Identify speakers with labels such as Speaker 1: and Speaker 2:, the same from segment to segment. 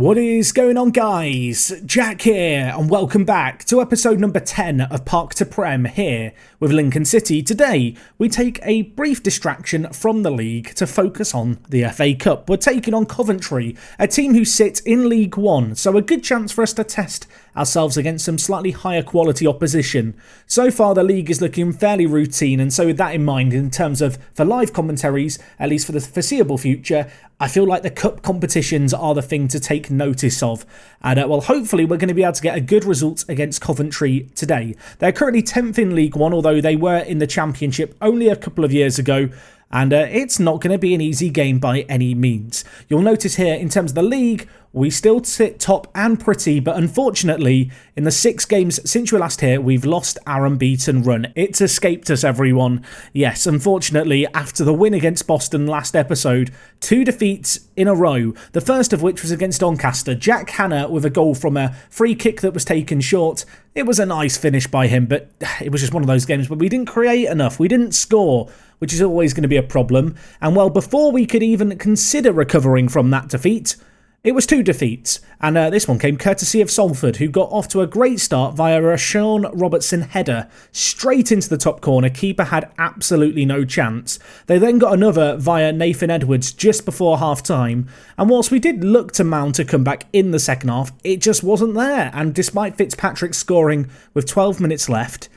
Speaker 1: What is going on, guys? Jack here, and welcome back to episode number 10 of Park to Prem here with Lincoln City. Today, we take a brief distraction from the league to focus on the FA Cup. We're taking on Coventry, a team who sit in League One, so a good chance for us to test ourselves against some slightly higher quality opposition. So far, the league is looking fairly routine, and so with that in mind, in terms of for live commentaries, at least for the foreseeable future, I feel like the cup competitions are the thing to take notice of. And well, hopefully we're going to be able to get a good result against Coventry today. They're currently 10th in League One, although they were in the Championship only a couple of years ago. And it's not going to be an easy game by any means. You'll notice here, in terms of the league, we still sit top and pretty, but unfortunately, in the 6 games since we were last here, we've lost our unbeaten run. It's escaped us, everyone. Yes, unfortunately, after the win against Boston last episode, 2 defeats in a row, the first of which was against Doncaster. Jack Hanna with a goal from a free kick that was taken short. It was a nice finish by him, but it was just one of those games where we didn't create enough. We didn't score, which is always going to be a problem. And well, before we could even consider recovering from that defeat, it was 2 defeats, and this one came courtesy of Salford, who got off to a great start via a Sean Robertson header straight into the top corner. Keeper had absolutely no chance. They then got another via Nathan Edwards just before half-time, and whilst we did look to mount a comeback in the second half, it just wasn't there, and despite Fitzpatrick scoring with 12 minutes left,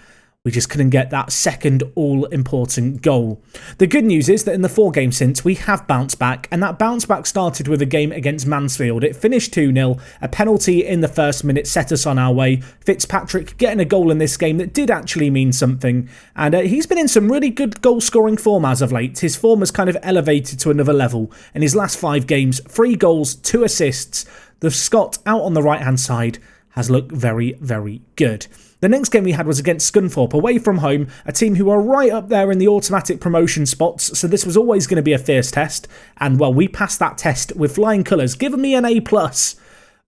Speaker 1: we just couldn't get that second all-important goal. The good news is that in the 4 games since, we have bounced back, and that bounce back started with a game against Mansfield. It finished 2-0, a penalty in the first minute set us on our way. Fitzpatrick getting a goal in this game that did actually mean something, and he's been in some really good goal-scoring form as of late. His form has kind of elevated to another level. In his last 5 games, 3 goals, 2 assists. The Scot out on the right-hand side has looked very, very good. The next game we had was against Scunthorpe, away from home, a team who are right up there in the automatic promotion spots, so this was always going to be a fierce test, and well, we passed that test with flying colours. Give me an A+.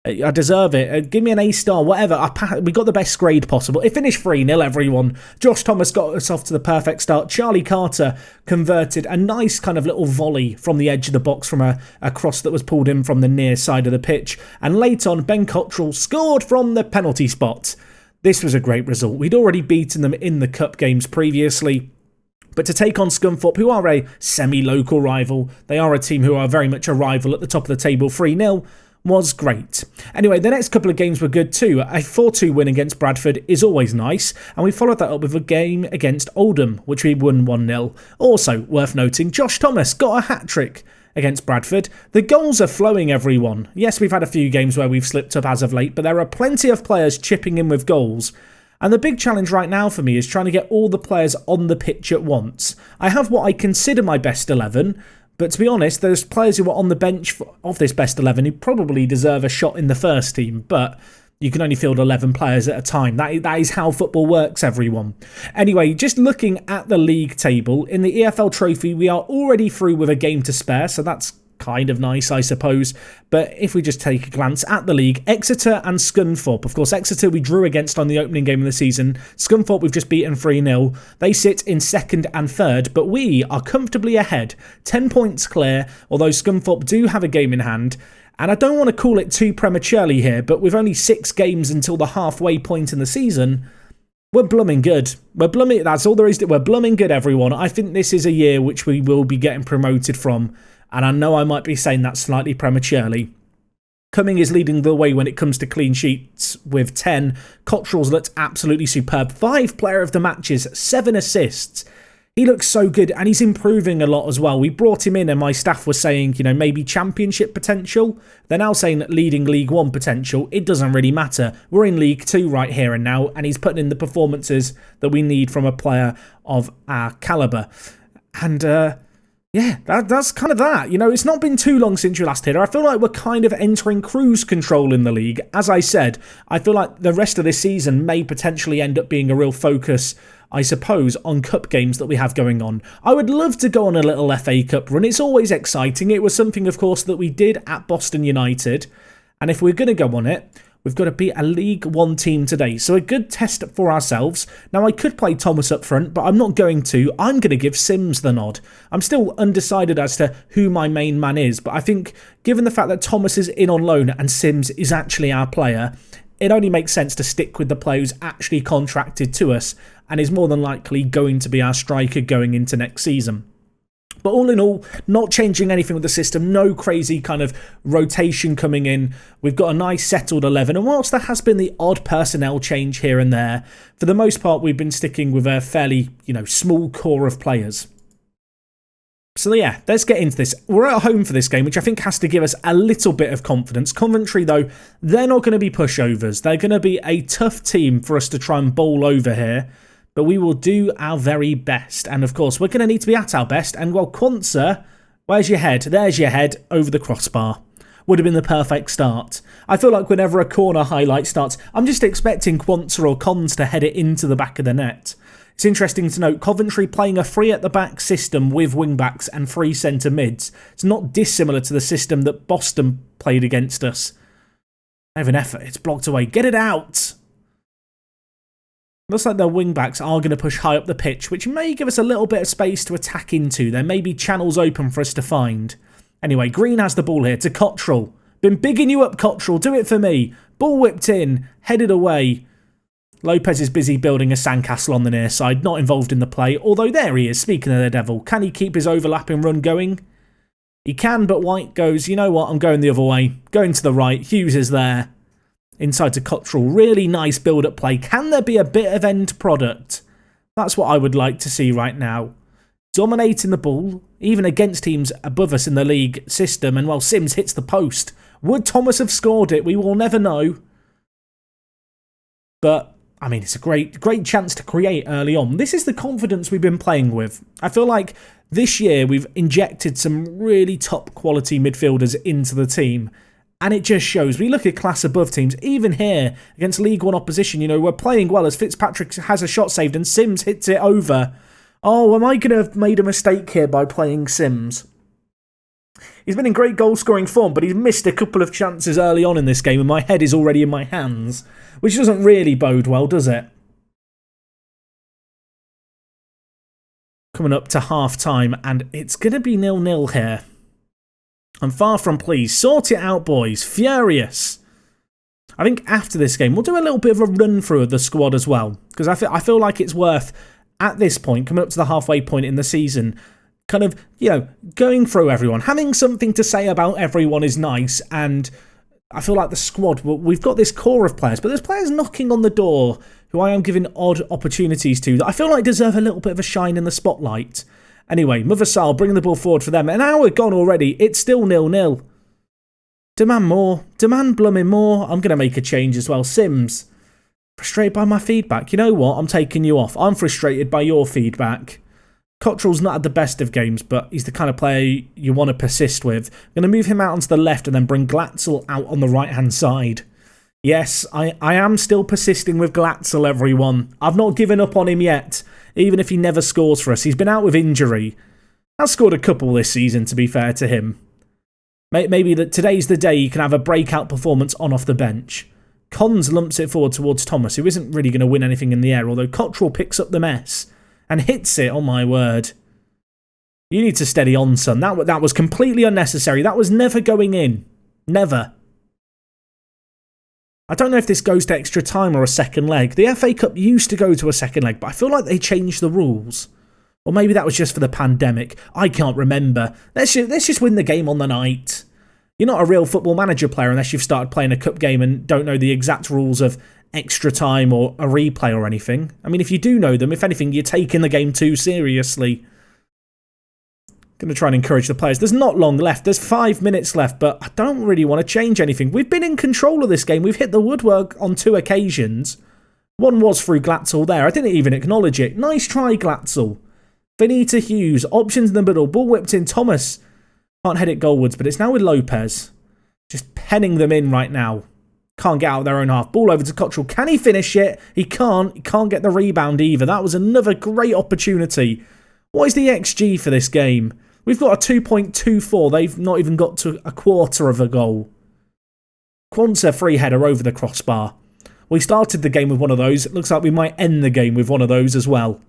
Speaker 1: I deserve it. Give me an A star, whatever. We got the best grade possible. It finished 3-0, everyone. Josh Thomas got us off to the perfect start. Charlie Carter converted a nice kind of little volley from the edge of the box from a cross that was pulled in from the near side of the pitch. And late on, Ben Cottrell scored from the penalty spot. This was a great result. We'd already beaten them in the cup games previously. But to take on Scunthorpe, who are a semi-local rival, they are a team who are very much a rival at the top of the table, 3-0, was great. Anyway, the next couple of games were good too. A 4-2 win against Bradford is always nice, and we followed that up with a game against Oldham, which we won 1-0. Also, worth noting, Josh Thomas got a hat-trick against Bradford. The goals are flowing, everyone. Yes, we've had a few games where we've slipped up as of late, but there are plenty of players chipping in with goals. And the big challenge right now for me is trying to get all the players on the pitch at once. I have what I consider my best 11, but to be honest, there's players who are on the bench of this best 11 who probably deserve a shot in the first team, but you can only field 11 players at a time. That is how football works, everyone. Anyway, just looking at the league table, in the EFL Trophy, we are already through with a game to spare, so that's kind of nice, I suppose. But if we just take a glance at the league, Exeter and Scunthorpe. Of course, Exeter we drew against on the opening game of the season. Scunthorpe we've just beaten 3-0. They sit in 2nd and 3rd, but we are comfortably ahead. 10 points clear, although Scunthorpe do have a game in hand. And I don't want to call it too prematurely here, but with only 6 games until the halfway point in the season, we're blooming good. That's all there is to it. We're blooming good, everyone. I think this is a year which we will be getting promoted from. And I know I might be saying that slightly prematurely. Cumming is leading the way when it comes to clean sheets with 10. Cottrell's looked absolutely superb. 5 player of the matches, 7 assists. He looks so good, and he's improving a lot as well. We brought him in, and my staff were saying, maybe championship potential. They're now saying leading League One potential. It doesn't really matter. We're in League Two right here and now, and he's putting in the performances that we need from a player of our calibre. And, yeah, that's kind of that. It's not been too long since you last here. I feel like we're kind of entering cruise control in the league. As I said, I feel like the rest of this season may potentially end up being a real focus, I suppose, on cup games that we have going on. I would love to go on a little FA Cup run. It's always exciting. It was something, of course, that we did at Boston United. And if we're going to go on it, We've got to beat a League One team today, so a good test for ourselves. Now, I could play Thomas up front, but I'm not going to. I'm going to give Sims the nod. I'm still undecided as to who my main man is, but I think given the fact that Thomas is in on loan and Sims is actually our player, it only makes sense to stick with the player who's actually contracted to us and is more than likely going to be our striker going into next season. But all in all, not changing anything with the system, no crazy kind of rotation coming in. We've got a nice settled 11, and whilst there has been the odd personnel change here and there, for the most part we've been sticking with a fairly, small core of players. So yeah, let's get into this. We're at home for this game, which I think has to give us a little bit of confidence. Coventry, though, they're not going to be pushovers. They're going to be a tough team for us to try and bowl over here. But we will do our very best. And of course, we're going to need to be at our best. And well, Quantza, where's your head? There's your head over the crossbar. Would have been the perfect start. I feel like whenever a corner highlight starts, I'm just expecting Quantza or Cons to head it into the back of the net. It's interesting to note, Coventry playing a free at the back system with wing-backs and free centre mids. It's not dissimilar to the system that Boston played against us. I have an effort. It's blocked away. Get it out! Looks like their wing-backs are going to push high up the pitch, which may give us a little bit of space to attack into. There may be channels open for us to find. Anyway, Green has the ball here to Cottrell. Been bigging you up, Cottrell. Do it for me. Ball whipped in. Headed away. Lopez is busy building a sandcastle on the near side. Not involved in the play. Although there he is, speaking of the devil. Can he keep his overlapping run going? He can, but White goes, you know what? I'm going the other way. Going to the right. Hughes is there. Inside to Cottrell. Really nice build-up play. Can there be a bit of end product? That's what I would like to see right now. Dominating the ball, even against teams above us in the league system. And while Sims hits the post, would Thomas have scored it? We will never know. But, I mean, it's a great chance to create early on. This is the confidence we've been playing with. I feel like this year we've injected some really top quality midfielders into the team. And it just shows. We look at class above teams, even here against League One opposition, we're playing well as Fitzpatrick has a shot saved and Sims hits it over. Oh, am I going to have made a mistake here by playing Sims? He's been in great goal-scoring form, but he's missed a couple of chances early on in this game and my head is already in my hands, which doesn't really bode well, does it? Coming up to half-time and it's going to be 0-0 here. I'm far from pleased. Sort it out, boys. Furious. I think after this game, we'll do a little bit of a run-through of the squad as well. Because I feel like it's worth, at this point, coming up to the halfway point in the season, kind of, going through everyone. Having something to say about everyone is nice. And I feel like the squad, we've got this core of players. But there's players knocking on the door who I am giving odd opportunities to that I feel like deserve a little bit of a shine in the spotlight. Anyway, Mother Sal bringing the ball forward for them. An hour gone already. It's still 0-0. Demand more. Demand blooming more. I'm going to make a change as well. Sims. Frustrated by my feedback. You know what? I'm taking you off. I'm frustrated by your feedback. Cottrell's not had the best of games, but he's the kind of player you want to persist with. I'm going to move him out onto the left and then bring Glatzel out on the right-hand side. Yes, I am still persisting with Glatzel, everyone. I've not given up on him yet. Even if he never scores for us. He's been out with injury. Has scored a couple this season, to be fair to him. Maybe that today's the day he can have a breakout performance on off the bench. Cons lumps it forward towards Thomas, who isn't really going to win anything in the air, although Cottrell picks up the mess and hits it, oh my word. You need to steady on, son. That was completely unnecessary. That was never going in. Never. I don't know if this goes to extra time or a second leg. The FA Cup used to go to a second leg, but I feel like they changed the rules. Or maybe that was just for the pandemic. I can't remember. Let's just win the game on the night. You're not a real Football Manager player unless you've started playing a cup game and don't know the exact rules of extra time or a replay or anything. I mean, if you do know them, if anything, you're taking the game too seriously. Going to try and encourage the players. There's not long left. There's 5 minutes left, but I don't really want to change anything. We've been in control of this game. We've hit the woodwork on 2 occasions. One was through Glatzel there. I didn't even acknowledge it. Nice try, Glatzel. Benita Hughes. Options in the middle. Ball whipped in. Thomas can't head it goalwards, but it's now with Lopez. Just penning them in right now. Can't get out of their own half. Ball over to Cottrell. Can he finish it? He can't. He can't get the rebound either. That was another great opportunity. What is the XG for this game? We've got a 2.24. They've not even got to a quarter of a goal. Quanta free header over the crossbar. We started the game with one of those. It looks like we might end the game with one of those as well.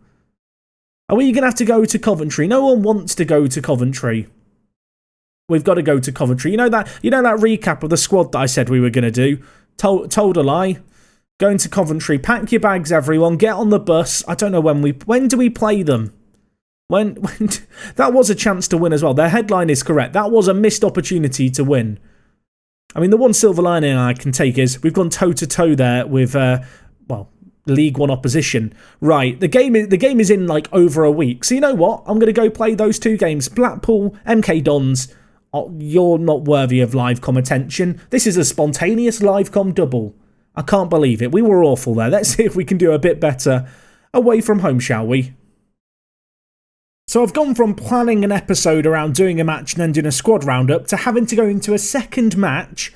Speaker 1: Are we going to have to go to Coventry? No one wants to go to Coventry. We've got to go to Coventry. You know that recap of the squad that I said we were going to do? Told a lie. Going to Coventry. Pack your bags, everyone. Get on the bus. I don't know when do we play them? When that was a chance to win as well. Their headline is correct. That was a missed opportunity to win. I mean, the one silver lining I can take is we've gone toe-to-toe there with, League One opposition. Right, the game is in like over a week. So you know what? I'm going to go play those 2 games. Blackpool, MK Dons. Oh, you're not worthy of live com attention. This is a spontaneous live com double. I can't believe it. We were awful there. Let's see if we can do a bit better away from home, shall we? So I've gone from planning an episode around doing a match and then doing a squad roundup to having to go into a second match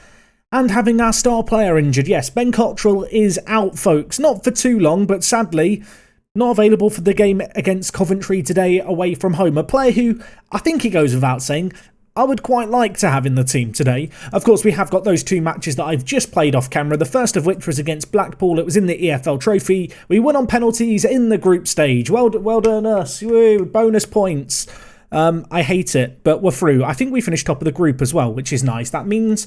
Speaker 1: and having our star player injured. Yes, Ben Cottrell is out, folks. Not for too long, but sadly not available for the game against Coventry today away from home. A player who, I think it goes without saying, I would quite like to have in the team today. Of course, we have got those 2 matches that I've just played off camera. The first of which was against Blackpool. It was in the EFL Trophy. We won on penalties in the group stage. Well done us. Woo, bonus points. I hate it, but we're through. I think we finished top of the group as well, which is nice. That means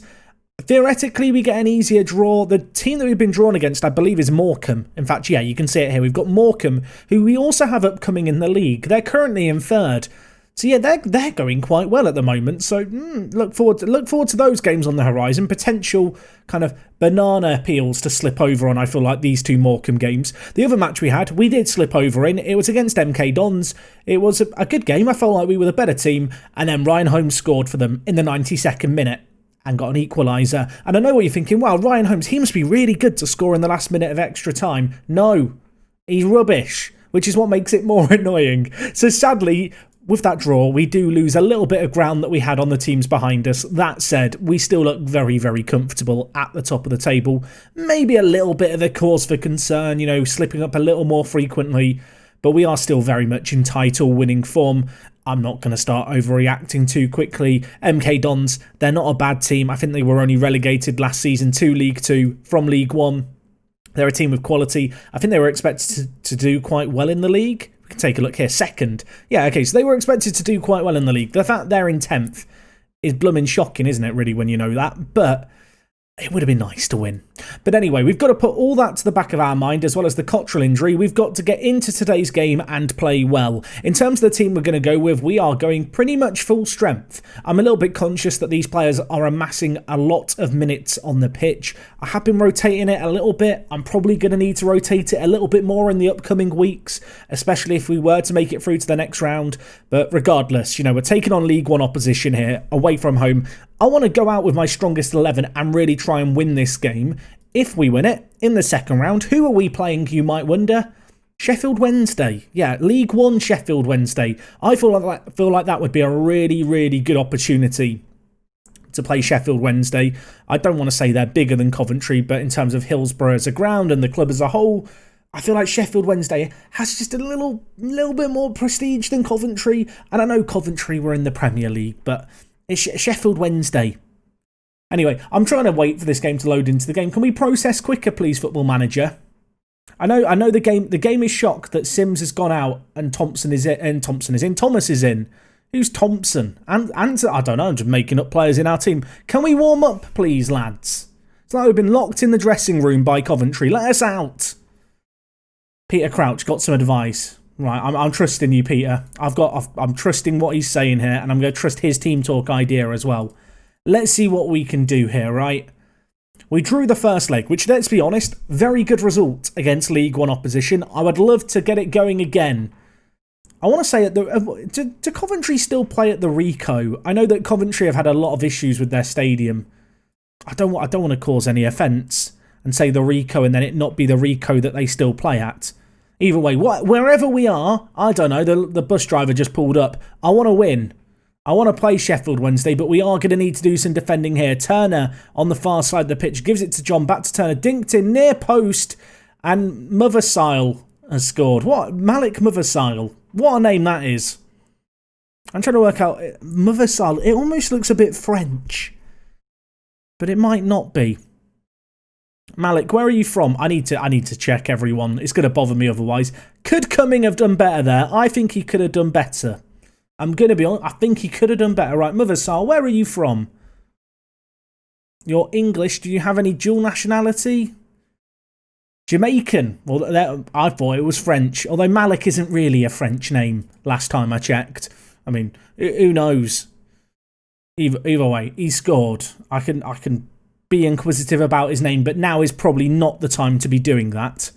Speaker 1: theoretically we get an easier draw. The team that we've been drawn against, I believe, is Morecambe. In fact, yeah, you can see it here. We've got Morecambe, who we also have upcoming in the league. They're currently in 3rd. So yeah, they're going quite well at the moment. So look forward to those games on the horizon. Potential kind of banana peels to slip over on. I feel like these 2 Morecambe games. The other match we did slip over in. It was against MK Dons. It was a good game. I felt like we were the better team. And then Ryan Holmes scored for them in the 92nd minute and got an equaliser. And I know what you're thinking. Wow, Ryan Holmes, he must be really good to score in the last minute of extra time. No, he's rubbish, which is what makes it more annoying. So sadly, with that draw, we do lose a little bit of ground that we had on the teams behind us. That said, we still look very, very comfortable at the top of the table. Maybe a little bit of a cause for concern, slipping up a little more frequently, but we are still very much in title-winning form. I'm not going to start overreacting too quickly. MK Dons, they're not a bad team. I think they were only relegated last season to League 2 from League 1. They're a team with quality. I think they were expected to do quite well in the league. We can take a look here. 2nd. Yeah, okay, so they were expected to do quite well in the league. The fact they're in 10th is blooming shocking, isn't it, really, when you know that? But it would have been nice to win. But anyway, we've got to put all that to the back of our mind, as well as the Cottrell injury. We've got to get into today's game and play well. In terms of the team we're going to go with, we are going pretty much full strength. I'm a little bit conscious that these players are amassing a lot of minutes on the pitch. I have been rotating it a little bit. I'm probably going to need to rotate it a little bit more in the upcoming weeks, especially if we were to make it through to the next round. But regardless, we're taking on League 1 opposition here, away from home. I want to go out with my strongest 11 and really try and win this game. If we win it in the 2nd round, who are we playing, you might wonder? Sheffield Wednesday. Yeah, League 1 Sheffield Wednesday. I feel like that would be a really, really good opportunity to play Sheffield Wednesday. I don't want to say they're bigger than Coventry, but in terms of Hillsborough as a ground and the club as a whole, I feel like Sheffield Wednesday has just a little bit more prestige than Coventry. And I know Coventry were in the Premier League, but it's Sheffield Wednesday. Anyway, I'm trying to wait for this game to load into the game. Can we process quicker, please, Football Manager? I know the game is shocked that Sims has gone out and Thomas is in. Who's Thompson? And I don't know, I'm just making up players in our team. Can we warm up, please, lads? It's like we've been locked in the dressing room by Coventry. Let us out. Peter Crouch got some advice. Right, I'm trusting you, Peter. I'm trusting what he's saying here, and I'm going to trust his team talk idea as well. Let's see what we can do here, right? We drew the first leg, which, let's be honest, very good result against League 1 opposition. I would love to get it going again. I want to say, do Coventry still play at the Rico? I know that Coventry have had a lot of issues with their stadium. I don't want to cause any offence and say the Rico and then it not be the Rico that they still play at. Either way, wherever we are, I don't know, the bus driver just pulled up. I want to win. I want to play Sheffield Wednesday, but we are going to need to do some defending here. Turner on the far side of the pitch gives it to John, back to Turner, dinked in near post, and Mothersile has scored. What? Malik Mothersile. What a name that is. I'm trying to work out Mothersile. It almost looks a bit French, but it might not be. Malik, where are you from? I need to check, everyone. It's going to bother me otherwise. Could Cumming have done better there? I think he could have done better. I'm going to be honest. I think he could have done better. Right, Mother Sal, where are you from? You're English. Do you have any dual nationality? Jamaican. Well, I thought it was French. Although Malik isn't really a French name last time I checked. I mean, who knows? Either way, he scored. I can be inquisitive about his name, but now is probably not the time to be doing that.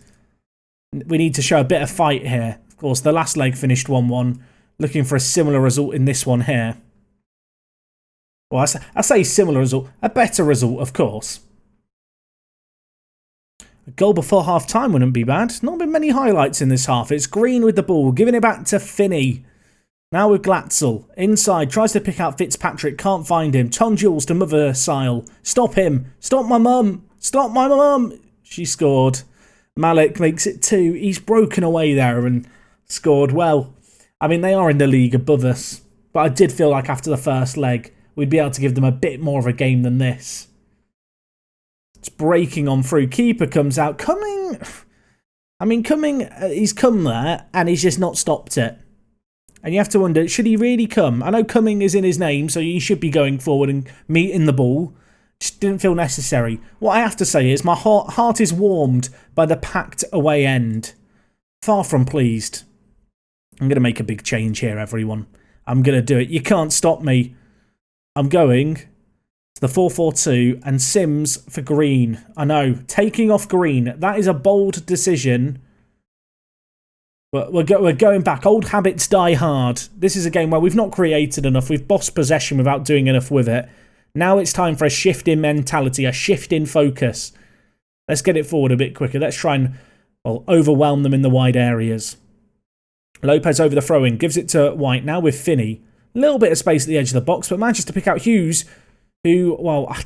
Speaker 1: We need to show a bit of fight here. Of course, the last leg finished 1-1. Looking for a similar result in this one here. Well, I say similar result. A better result, of course. A goal before half-time wouldn't be bad. Not been many highlights in this half. It's Green with the ball, giving it back to Finney. Now with Glatzel. Inside, tries to pick out Fitzpatrick, can't find him. Tom Jules to Mother Sile. Stop him. Stop my mum. Stop my mum. She scored. Malik makes it 2. He's broken away there and scored well. I mean, they are in the league above us. But I did feel like after the first leg, we'd be able to give them a bit more of a game than this. It's breaking on through. Keeper comes out. Cumming, he's come there and he's just not stopped it. And you have to wonder, should he really come? I know Cumming is in his name, so he should be going forward and meeting the ball. Just didn't feel necessary. What I have to say is my heart is warmed by the packed away end. Far from pleased. I'm going to make a big change here, everyone. I'm going to do it. You can't stop me. I'm going to the 4-4-2 and Sims for Green. I know, taking off Green. That is a bold decision. But we're going back. Old habits die hard. This is a game where we've not created enough. We've bossed possession without doing enough with it. Now it's time for a shift in mentality, a shift in focus. Let's get it forward a bit quicker. Let's try and overwhelm them in the wide areas. Lopez over the throw-in. Gives it to White. Now with Finney. A little bit of space at the edge of the box, but manages to pick out Hughes, who, well, I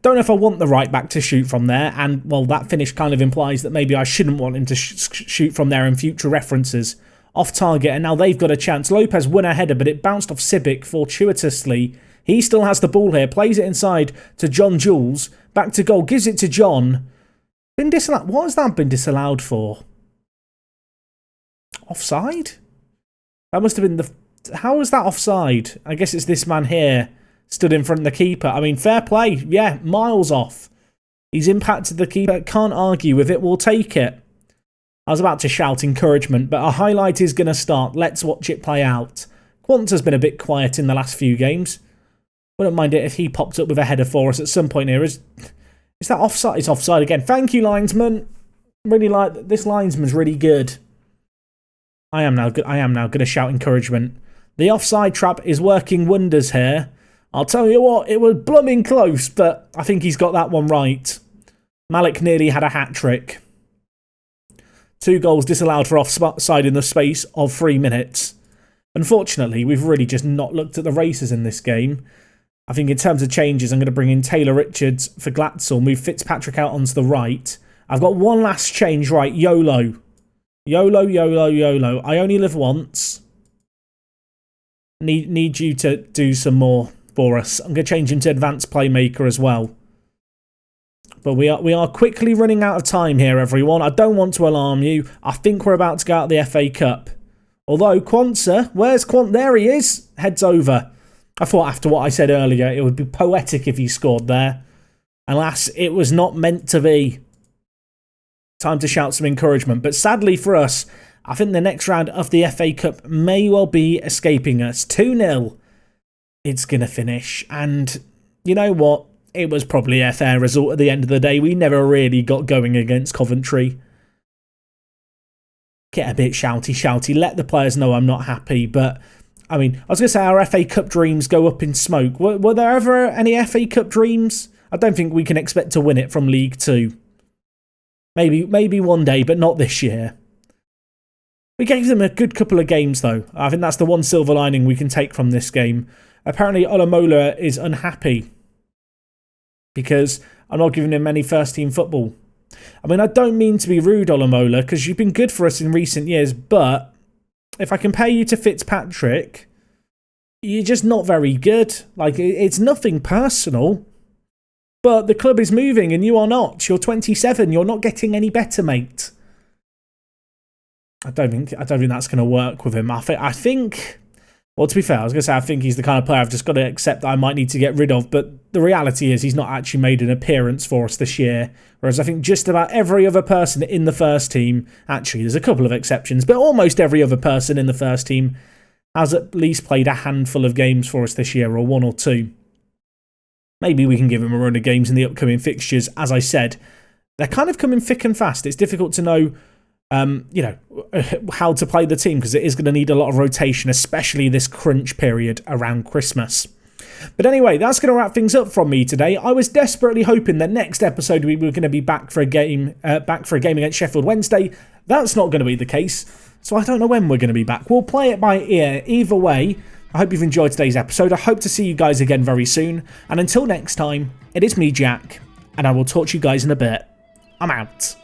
Speaker 1: don't know if I want the right back to shoot from there, and, well, that finish kind of implies that maybe I shouldn't want him to shoot from there in future references. Off target, and now they've got a chance. Lopez won a header, but it bounced off Sibic fortuitously. He still has the ball here, plays it inside to John Jules. Back to goal, gives it to John. Been disallowed. What has that been disallowed for? Offside? That must have been the... How was that offside? I guess it's this man here. Stood in front of the keeper. I mean, fair play. Yeah, miles off. He's impacted the keeper. Can't argue with it. We'll take it. I was about to shout encouragement, but a highlight is going to start. Let's watch it play out. Quanta's been a bit quiet in the last few games. Wouldn't mind it if he popped up with a header for us at some point here. Is that offside? It's offside again. Thank you, linesman. Really like this linesman's really good. I am now going to shout encouragement. The offside trap is working wonders here. I'll tell you what, it was blooming close, but I think he's got that one right. Malik nearly had a hat-trick. 2 goals disallowed for offside in the space of 3 minutes. Unfortunately, we've really just not looked at the races in this game. I think in terms of changes, I'm going to bring in Taylor Richards for Glatzel, move Fitzpatrick out onto the right. I've got one last change, right, YOLO. YOLO, YOLO, YOLO. I only live once. Need you to do some more for us. I'm going to change him to advanced playmaker as well. But we are quickly running out of time here, everyone. I don't want to alarm you. I think we're about to go out of the FA Cup. Although, Quanta, where's Quanta? There he is. Heads over. I thought after what I said earlier, it would be poetic if he scored there. Alas, it was not meant to be. Time to shout some encouragement. But sadly for us, I think the next round of the FA Cup may well be escaping us. 2-0. It's going to finish. And you know what? It was probably a fair result at the end of the day. We never really got going against Coventry. Get a bit shouty. Let the players know I'm not happy. But, I mean, I was going to say our FA Cup dreams go up in smoke. Were there ever any FA Cup dreams? I don't think we can expect to win it from League 2. Maybe one day, but not this year. We gave them a good couple of games, though. I think that's the one silver lining we can take from this game. Apparently, Olamola is unhappy because I'm not giving him any first-team football. I mean, I don't mean to be rude, Olamola, because you've been good for us in recent years, but if I compare you to Fitzpatrick, you're just not very good. Like, it's nothing personal. But the club is moving and you are not. You're 27. You're not getting any better, mate. I don't think that's going to work with him. I think, well, to be fair, I was going to say I think he's the kind of player I've just got to accept that I might need to get rid of. But the reality is he's not actually made an appearance for us this year. Whereas I think just about every other person in the first team, actually there's a couple of exceptions, but almost every other person in the first team has at least played a handful of games for us this year, or one or two. Maybe we can give him a run of games in the upcoming fixtures. As I said, they're kind of coming thick and fast. It's difficult to know how to play the team because it is going to need a lot of rotation, especially this crunch period around Christmas. But anyway, that's going to wrap things up from me today. I was desperately hoping that next episode we were going to be back for a game against Sheffield Wednesday. That's not going to be the case, so I don't know when we're going to be back. We'll play it by ear. Either way, I hope you've enjoyed today's episode. I hope to see you guys again very soon. And until next time, it is me, Jack, and I will talk to you guys in a bit. I'm out.